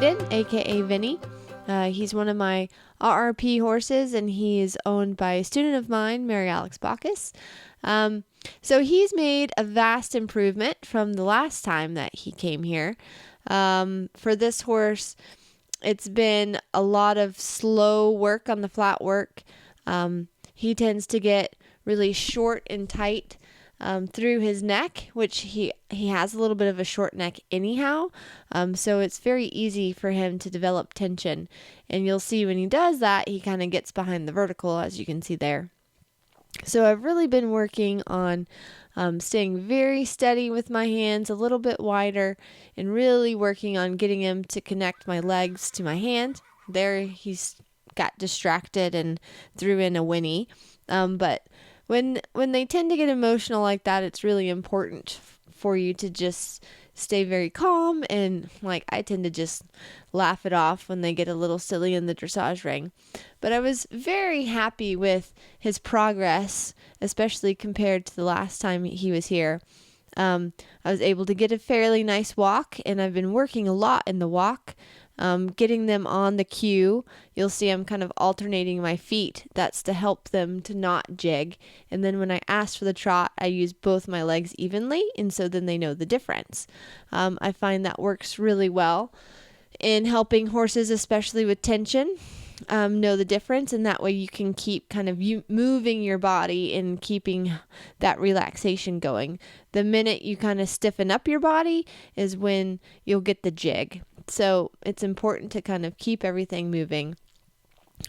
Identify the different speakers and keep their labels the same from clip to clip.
Speaker 1: Vindicated, aka Vinny. He's one of my RRP horses, and he is owned by a student of mine, Mary Alex Bacchus. So he's made a vast improvement from the last time that he came here. For this horse, it's been a lot of slow work on the flat work. He tends to get really short and tight through his neck, which he has a little bit of a short neck anyhow. So it's very easy for him to develop tension. And you'll see when he does that, he kind of gets behind the vertical, as you can see there. So I've really been working on staying very steady with my hands, a little bit wider, and really working on getting him to connect my legs to my hand. There he's got distracted and threw in a whinny. But when they tend to get emotional like that, it's really important for you to just stay very calm, and like I tend to just laugh it off when they get a little silly in the dressage ring. But I was very happy with his progress, especially compared to the last time he was here. I was able to get a fairly nice walk, and I've been working a lot in the walk, getting them on the cue. You'll see I'm kind of alternating my feet. That's to help them to not jig. And then when I ask for the trot, I use both my legs evenly, and so then they know the difference. I find that works really well in helping horses, especially with tension, know the difference, and that way you can keep kind of moving your body and keeping that relaxation going. The minute you kind of stiffen up your body is when you'll get the jig. So it's important to kind of keep everything moving.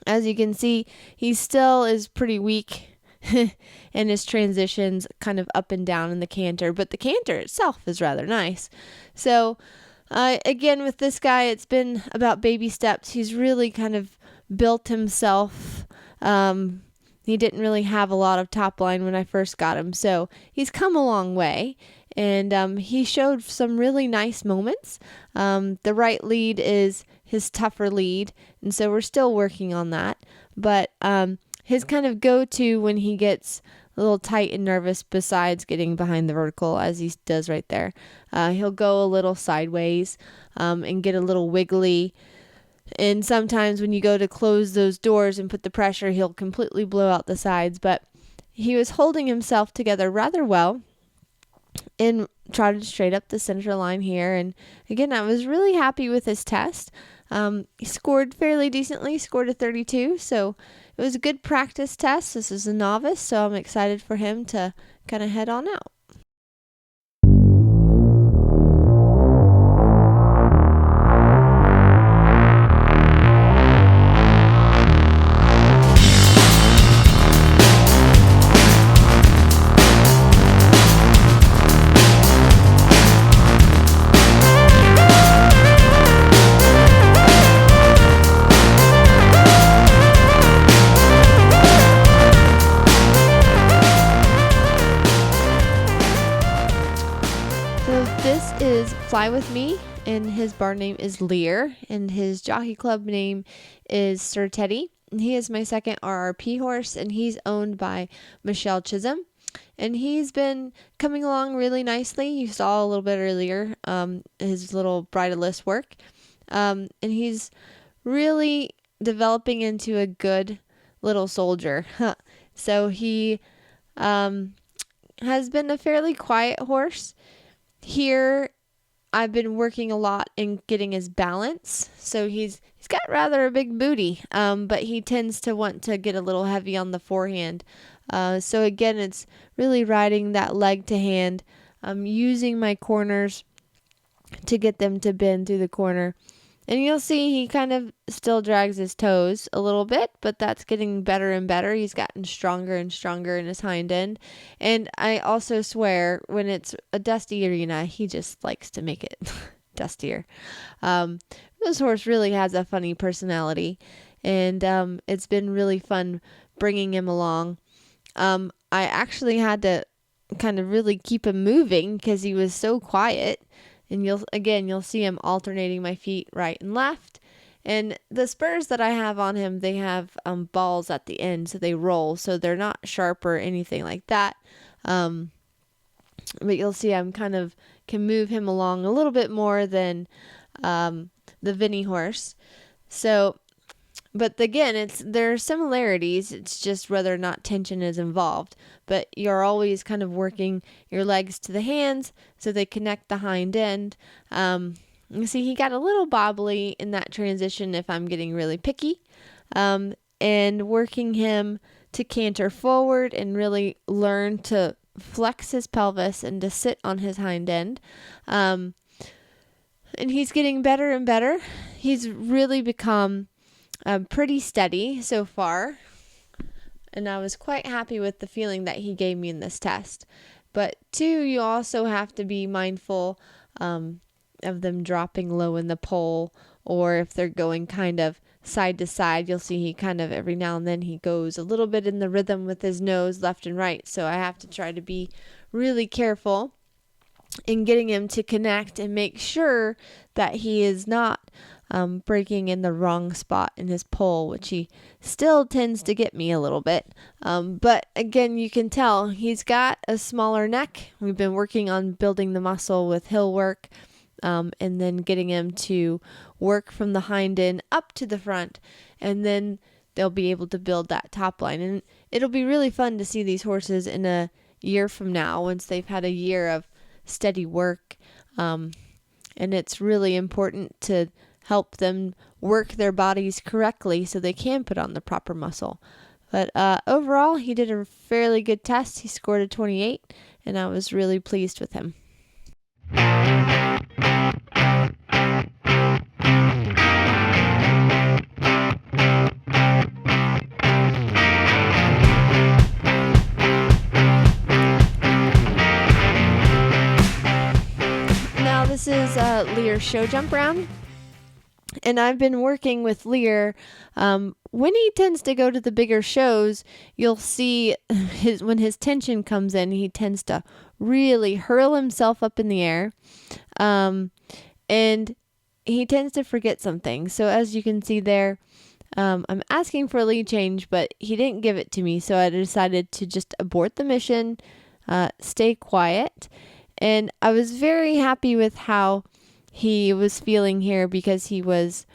Speaker 1: As you can see, he still is pretty weak in his transitions, kind of up and down in the canter, but the canter itself is rather nice. So again, with this guy, it's been about baby steps. He's really kind of built himself. He didn't really have a lot of top line when I first got him, so he's come a long way. And he showed some really nice moments. The right lead is his tougher lead, and so we're still working on that. But his kind of go-to when he gets a little tight and nervous, besides getting behind the vertical, as he does right there, he'll go a little sideways and get a little wiggly. And sometimes when you go to close those doors and put the pressure, he'll completely blow out the sides. But he was holding himself together rather well and trotted straight up the center line here. And again, I was really happy with his test. He scored fairly decently, scored a 32. So it was a good practice test. This is a novice, so I'm excited for him to kind of head on out. Fly with me, and his barn name is Lear, and his jockey club name is Sir Teddy. And he is my second RRP horse, and he's owned by Michelle Chisholm, and he's been coming along really nicely. You saw a little bit earlier his little bridleless work, and he's really developing into a good little soldier. So he has been a fairly quiet horse. Here I've been working a lot in getting his balance. So he's got rather a big booty, but he tends to want to get a little heavy on the forehand. So again, it's really riding that leg to hand, using my corners to get them to bend through the corner. And you'll see he kind of still drags his toes a little bit, but that's getting better and better. He's gotten stronger and stronger in his hind end. And I also swear, when it's a dusty arena, he just likes to make it dustier. This horse really has a funny personality, and it's been really fun bringing him along. I actually had to kind of really keep him moving because he was so quiet. And you'll see him alternating my feet right and left. And the spurs that I have on him, they have balls at the end, so they roll. So they're not sharp or anything like that. But you'll see I'm kind of can move him along a little bit more than the Vinny horse. So, but again, there are similarities. It's just whether or not tension is involved. But you're always kind of working your legs to the hands so they connect the hind end. You see, he got a little bobbly in that transition if I'm getting really picky. And working him to canter forward and really learn to flex his pelvis and to sit on his hind end. And he's getting better and better. He's really become pretty steady so far. And I was quite happy with the feeling that he gave me in this test. But 2, you also have to be mindful of them dropping low in the pole, or if they're going kind of side to side, you'll see he kind of every now and then he goes a little bit in the rhythm with his nose left and right. So I have to try to be really careful in getting him to connect and make sure that he is not breaking in the wrong spot in his pole, which he still tends to get me a little bit. But again, you can tell he's got a smaller neck. We've been working on building the muscle with hill work. And then getting him to work from the hind end up to the front, and then they'll be able to build that top line. And it'll be really fun to see these horses in a year from now, once they've had a year of steady work. And it's really important to help them work their bodies correctly so they can put on the proper muscle. But overall, he did a fairly good test. He scored a 28, and I was really pleased with him. Now this is Lear's show jump round, and I've been working with Lear. When he tends to go to the bigger shows, you'll see when his tension comes in, he tends to really hurl himself up in the air, and he tends to forget something. So as you can see there, I'm asking for a lead change, but he didn't give it to me, so I decided to just abort the mission, stay quiet, and I was very happy with how he was feeling here, because he was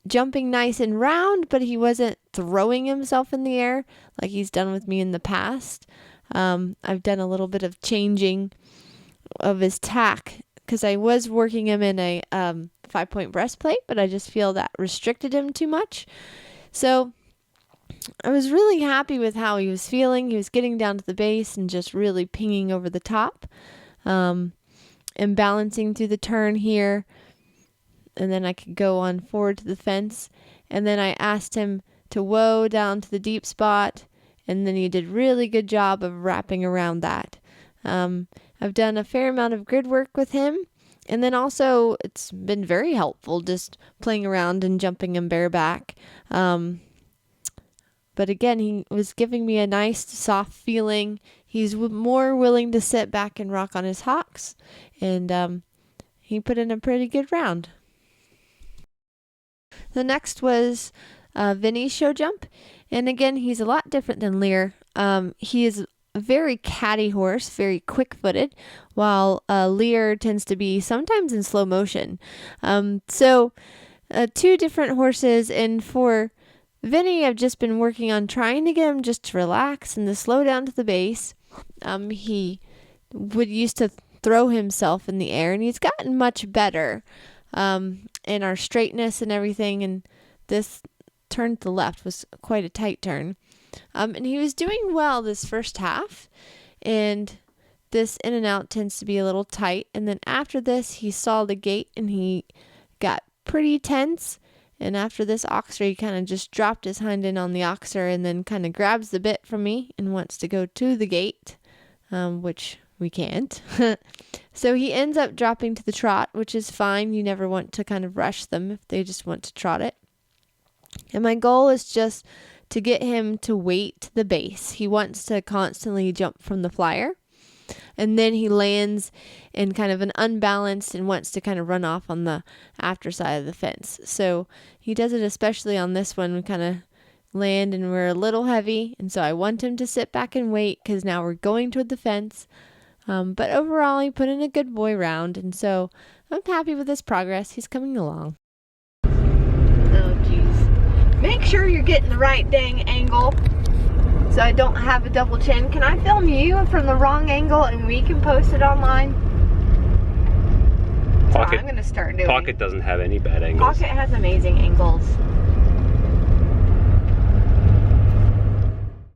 Speaker 1: jumping nice and round, but he wasn't throwing himself in the air like he's done with me in the past. I've done a little bit of changing of his tack, because I was working him in a 5-point breastplate, but I just feel that restricted him too much. So I was really happy with how he was feeling. He was getting down to the base and just really pinging over the top, and balancing through the turn here. And then I could go on forward to the fence. And then I asked him to whoa down to the deep spot. And then he did really good job of wrapping around that. I've done a fair amount of grid work with him. And then also it's been very helpful just playing around and jumping him bareback. But again, he was giving me a nice soft feeling. He's more willing to sit back and rock on his hocks. And he put in a pretty good round. The next was Vinny's show jump. And again, he's a lot different than Lear. He is a very catty horse, very quick-footed, while Lear tends to be sometimes in slow motion. So 2 different horses, and for Vinny, I've just been working on trying to get him just to relax and to slow down to the base. He used to throw himself in the air, and he's gotten much better in our straightness and everything. And this turn to the left was quite a tight turn. And he was doing well this first half, and this in and out tends to be a little tight. And then after this, he saw the gate and he got pretty tense. And after this oxer, he kind of just dropped his hind end on the oxer and then kind of grabs the bit from me and wants to go to the gate, which we can't. So he ends up dropping to the trot, which is fine. You never want to kind of rush them if they just want to trot it. And my goal is just to get him to wait to the base. He wants to constantly jump from the flyer. And then he lands in kind of an unbalanced and wants to kind of run off on the after side of the fence. So he does it especially on this one. We kind of land and we're a little heavy. And so I want him to sit back and wait, because now we're going toward the fence. But overall, he put in a good boy round. And so I'm happy with his progress. He's coming along. Oh, jeez. Make sure you're getting the right dang angle so I don't have a double chin. Can I film you from the wrong angle and we can post it online? That's what I'm going to start doing.
Speaker 2: Pocket doesn't have any bad angles.
Speaker 1: Pocket has amazing angles.